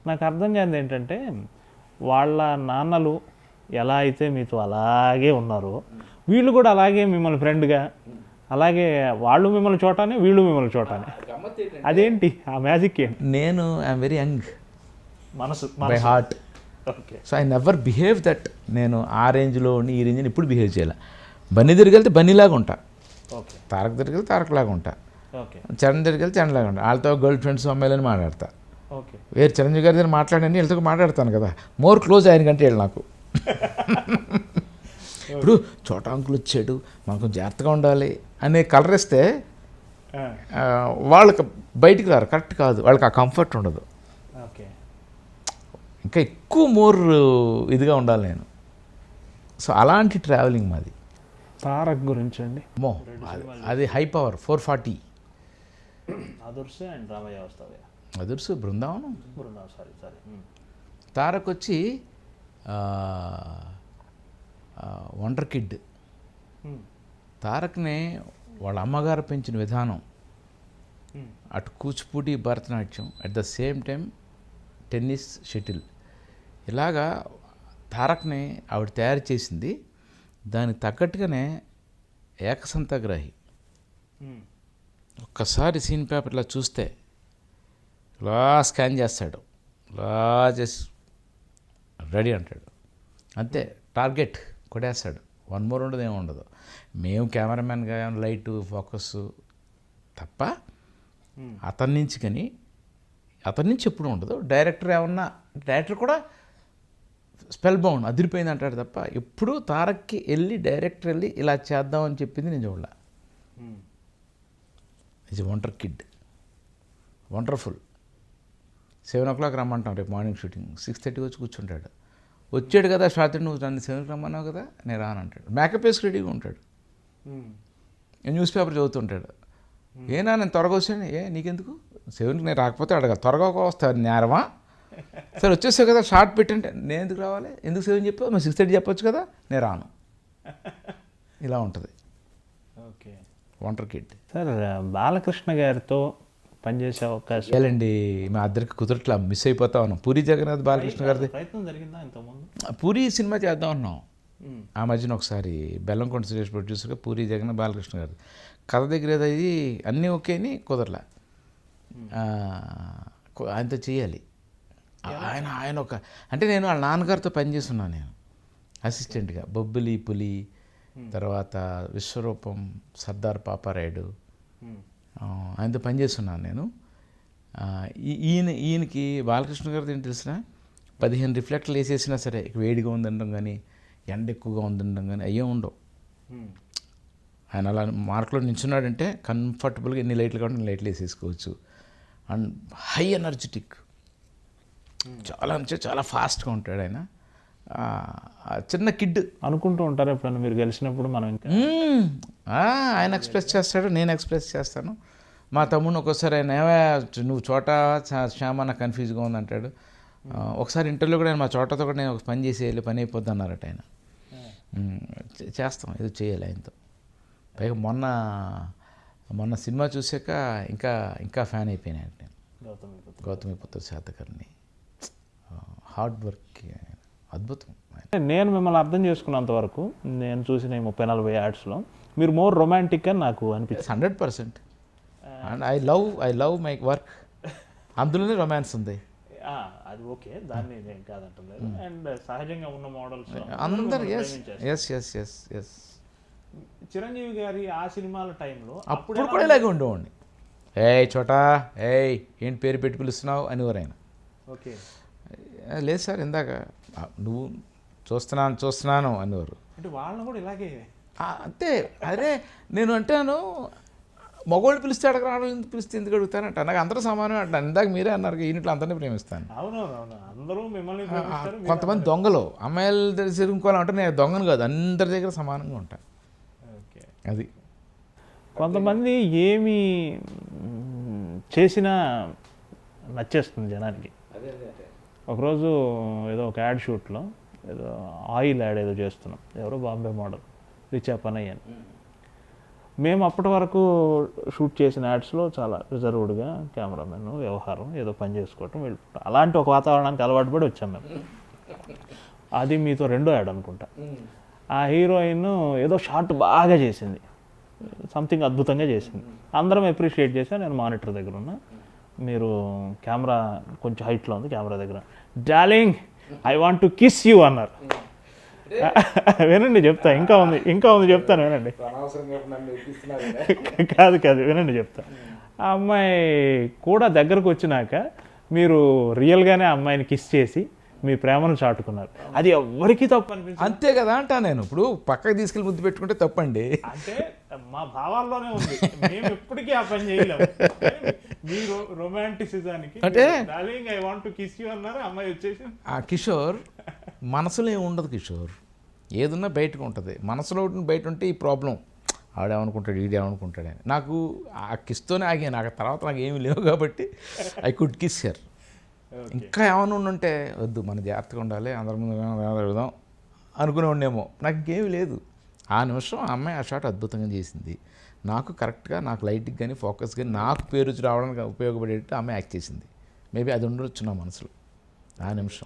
నాకు అర్థం కానిది ఏంటంటే వాళ్ళ నాన్నలు ఎలా అయితే మీతో అలాగే ఉన్నారో వీళ్ళు కూడా అలాగే మిమ్మల్ని ఫ్రెండ్గా, అలాగే వాళ్ళు మిమ్మల్ని చూడటానే వీళ్ళు మిమ్మల్ని చూడటానే, అదేంటి ఆ మ్యాజిక్ ఏంటి? నేను ఐఎమ్ వెరీ యంగ్ మనసు by heart. Okay. So I never behave that. నేను ఆ రేంజ్లో ఉండి ఈ రేంజ్ని ఇప్పుడు బిహేవ్ చేయాలి. బన్నీ దగ్గరికి వెళ్తే బన్నీలాగా ఉంటా, ఓకే తారక్ దగ్గరికి వెళ్తే తారక్లాగా ఉంటా, ఓకే చరణ్ దగ్గరికి వెళ్తే చరణ్లాగా ఉంటా. వాళ్ళతో గర్ల్ ఫ్రెండ్స్ అమ్మాయిలని మాట్లాడతా. ఓకే. వేరే చిరంజీవి గారి దగ్గర మాట్లాడండి, వీళ్ళతో మాట్లాడతాను కదా, మోర్ క్లోజ్ ఆయన కంటే వీళ్ళు నాకు. ఇప్పుడు చోట అంకులు వచ్చాడు మనకు జాగ్రత్తగా ఉండాలి అనే కలర్ ఇస్తే వాళ్ళకి బయటికి రారు, కరెక్ట్ కాదు, వాళ్ళకి ఆ కంఫర్ట్ ఉండదు. ఓకే. ఇంకా ఎక్కువ మోర్ ఇదిగా ఉండాలి నేను. సో అలాంటి ట్రావెలింగ్ మాది. తారక్ గురించి అండి. అది high power 440. Adhurs and Ramayya Vasthavaa. Adhurs Brindavanam. Sorry. Tarak వచ్చి వండర్ కిడ్. తారక్ని వాళ్ళ అమ్మగారు పెంచిన విధానం, అటు Kuchipudi Bharatanatyam, at the same time tennis, shuttle, ఇలాగా తారక్ని ఆవిడ తయారు చేసింది. దానికి తగ్గట్టుగానే ఏకసంతగ్రాహి. ఒక్కసారి సీన్ పేపర్లో చూస్తే ఇలా స్కాన్ చేస్తాడు, ఇలా చేసి రెడీ అంటాడు, అంతే, టార్గెట్ కొట్టేస్తాడు. వన్ మోర్ ఉండదు, ఏమి ఉండదు. మేము కెమెరామెన్గా లైట్ ఫోకస్ తప్ప అతని నుంచి ఎప్పుడు ఉండదు. డైరెక్టర్ ఏమన్నా, డైరెక్టర్ కూడా స్పెల్ బౌండ్ అదిరిపోయింది అంటాడు తప్ప ఎప్పుడూ తారక్కి వెళ్ళి డైరెక్టర్ వెళ్ళి ఇలా చేద్దామని చెప్పింది నేను చూడలే. Is wonder kid, wonderful. 7 o'clock రమ్మంటాం రేపు మార్నింగ్ షూటింగ్, 6:30 వచ్చి కూర్చుంటాడు. వచ్చాడు కదా షార్ట్, నువ్వు నన్ను 7 రమ్మన్నావు కదా, నేను రానంటాడు. మేకప్ వేసి రెడీగా ఉంటాడు, న్యూస్ పేపర్ చదువుతుంటాడు. ఏనా నేను త్వరగా వచ్చాను, నీకెందుకు 7కి నేను రాకపోతే అడగా, త్వరగా వస్తాను నేరమా, సరే వచ్చేసావు కదా షార్ట్ పెట్టంటే నేను ఎందుకు రావాలి, ఎందుకు 7 చెప్పావు, మేము 6:30 చెప్పొచ్చు కదా, నేను రాను. ఇలా ఉంటుంది. Okay. Wonder kid. Sir Balakrishna గారితో పనిచేసే అవకాశం లేదండి, మా అద్దరికి కుదరట్లా, మిస్ అయిపోతా ఉన్నాం. పూరి జగన్నాథ్ బాలకృష్ణ గారిది ప్రయత్నం జరిగిందా ఇంతకుముందు? పూరి సినిమా చేద్దాం అన్నాం ఆ మధ్యన ఒకసారి. బెల్లంకొండ సురేష్ ప్రొడ్యూసర్గా పూరి జగన్నాథ్ బాలకృష్ణ గారు కథ దగ్గర ఏదో ఇది అన్నీ ఓకే అని కుదరలా. ఆయనతో చేయాలి. ఆయన ఒక అంటే నేను వాళ్ళ నాన్నగారితో పనిచేస్తున్నాను నేను అసిస్టెంట్గా. బొబ్బిలి పులి, తర్వాత విశ్వరూపం, సర్దార్ పాపారాయుడు, ఆయనతో పనిచేస్తున్నాను నేను. ఈయనకి బాలకృష్ణ గారితో ఏంటి తెలిసిన, 15 రిఫ్లెక్టర్లు వేసేసినా సరే వేడిగా ఉందనడం కానీ, ఎండ ఎక్కువగా ఉందనడం కానీ అయ్యే ఉండవు. ఆయన అలా మార్కులో నించున్నాడంటే కంఫర్టబుల్గా ఎన్ని లైట్లు కావాలి లైట్లు వేసేసుకోవచ్చు. అండ్ హై ఎనర్జెటిక్, చాలా అంటే చాలా ఫాస్ట్గా ఉంటాడు ఆయన. చిన్న కిడ్ అనుకుంటూ ఉంటారు ఎప్పుడన్నా మీరు గెలిచినప్పుడు మనం ఇంకా ఆయన ఎక్స్ప్రెస్ చేస్తాడు, నేను ఎక్స్ప్రెస్ చేస్తాను. మా తమ్ముడిని ఒక్కోసారి ఆయన నువ్వు చోట శ్యామ నాకు కన్ఫ్యూజ్గా ఉందంటాడు. ఒకసారి ఇంటర్వ్యూలో కూడా ఆయన మా చోటతో కూడా నేను ఒక పని చేసేయాలి, పని అయిపోద్ది అన్నారట ఆయన. చేస్తాం, ఏదో చేయాలి ఆయనతో. పైగా మొన్న సినిమా చూసాక ఇంకా ఫ్యాన్ అయిపోయినాయి నేను. గౌతమిపుత్ర శాతకర్ణి హార్డ్ వర్క్ అద్భుతం. నేను మిమ్మల్ని అర్థం చేసుకున్నంత వరకు, నేను చూసిన 30-40 యాడ్స్లో మీరు మోర్ రొమాంటిక్ అని నాకు అనిపిస్తుంది. 100%. And I love my work. అందులోనే రొమాన్స్ ఉంది. అది ఓకే, దాన్ని నేను కాదంటలేదు. అండ్ సహజంగా ఉన్న మోడల్స్ అందరు ఎస్. చిరంజీవి గారి ఆ సినిమాల టైంలో అప్పుడు కూడా ఇలాగే ఉండేవాడిని. చోటా ఏంటి పేరు పెట్టి పిలుస్తున్నావు అనేవారు ఆయన. ఓకే. లేదు సార్ ఇందాక నువ్వు చూస్తున్నాను అనేవారు. అంటే వాళ్ళని కూడా ఇలాగే అంతే. అరే నేను అంటాను, మగవాళ్ళు పిలిస్తే అడగ రావడం పిలిస్తే ఎందుకు అడుగుతానంట, నాకు అందరూ సమానం అంటాను. ఇందాక మీరే అన్నారు యూనిట్లో అందరినీ ప్రేమిస్తాను. అవునవును, అందరూ మిమ్మల్ని. కొంతమంది దొంగలు అమ్మాయిల దగ్గర సిరుకోవాలంటే నేను దొంగను కాదు, అందరి దగ్గర సమానంగా ఉంటాను. అది కొంతమంది ఏమి చేసినా నచ్చేస్తుంది జనానికి. ఒకరోజు ఏదో ఒక యాడ్ షూట్లో ఏదో ఆయిల్ యాడ్ ఏదో చేస్తున్నాం, ఎవరో బాంబే మోడల్ రిచా పనయ్య అని. మేము అప్పటి వరకు షూట్ చేసిన యాడ్స్లో చాలా రిజర్వ్డ్గా కెమెరామెన్ వ్యవహారం ఏదో పని చేసుకోవటం వెళ్ళిపోవటం అలాంటి ఒక వాతావరణానికి అలవాటు పడి వచ్చాం మేము. అది మీతో రెండో యాడ్ అనుకుంటా. ఆ హీరోయిన్ ఏదో షాట్ బాగా చేసింది, సంథింగ్ అద్భుతంగా చేసింది, అందరం అప్రిషియేట్ చేశా. నేను మానిటర్ దగ్గర ఉన్నా, మీరు కెమెరా కొంచెం హైట్లో ఉంది, కెమెరా దగ్గర darling I want to kiss you అన్నారు. వినండి చెప్తా, ఇంకా ఉంది చెప్తాను వినండి. కాదు వినండి చెప్తా. ఆ అమ్మాయి కూడా దగ్గరకు వచ్చినాక మీరు రియల్గానే ఆ అమ్మాయిని కిస్ చేసి మీ ప్రేమను చాటుకున్నారు. అది ఎవ్వరికీ తప్పు అనిపించింది. అంతే కదా అంటా నేను. ఇప్పుడు పక్కకి తీసుకెళ్ళి ముద్దు పెట్టుకుంటే తప్పండి. అంటే మా భావాల్లోనే ఉంది, మేము ఎప్పటికీ ఆ పని చేయలేము. మీరు రొమాంటిసిజానికి అంటే darling I want to kiss you అన్నారు, అమ్మాయి వచ్చేసి. ఆ కిషోర్ మనసులో ఏమి ఉండదు కిషోర్, ఏదున్నా బయటకు ఉంటుంది. మనసులో బయట ఉంటే ఈ ప్రాబ్లం, ఆడేమనుకుంటాడు ఈడేమనుకుంటాడని. నాకు ఆ కిస్తోనే ఆగాను, నాకు తర్వాత నాకు ఏమీ లేవు కాబట్టి ఐ కుడ్ కిస్ హర్. ఇంకా ఏమైనా ఉండుంటే వద్దు మన జాగ్రత్తగా ఉండాలి, అందరి ముందు వెళదాం అనుకునే ఉండేమో. నాకు ఇంకేమీ లేదు. ఆ నిమిషం ఆ అమ్మాయి ఆ షాట్ అద్భుతంగా చేసింది. నాకు కరెక్ట్గా నాకు లైట్కి కానీ ఫోకస్ కానీ నాకు పేరు రావడానికి ఉపయోగపడేటట్టు ఆమె యాక్ట్ చేసింది. మేబీ అది ఉండొచ్చు నా మనసులో ఆ నిమిషం.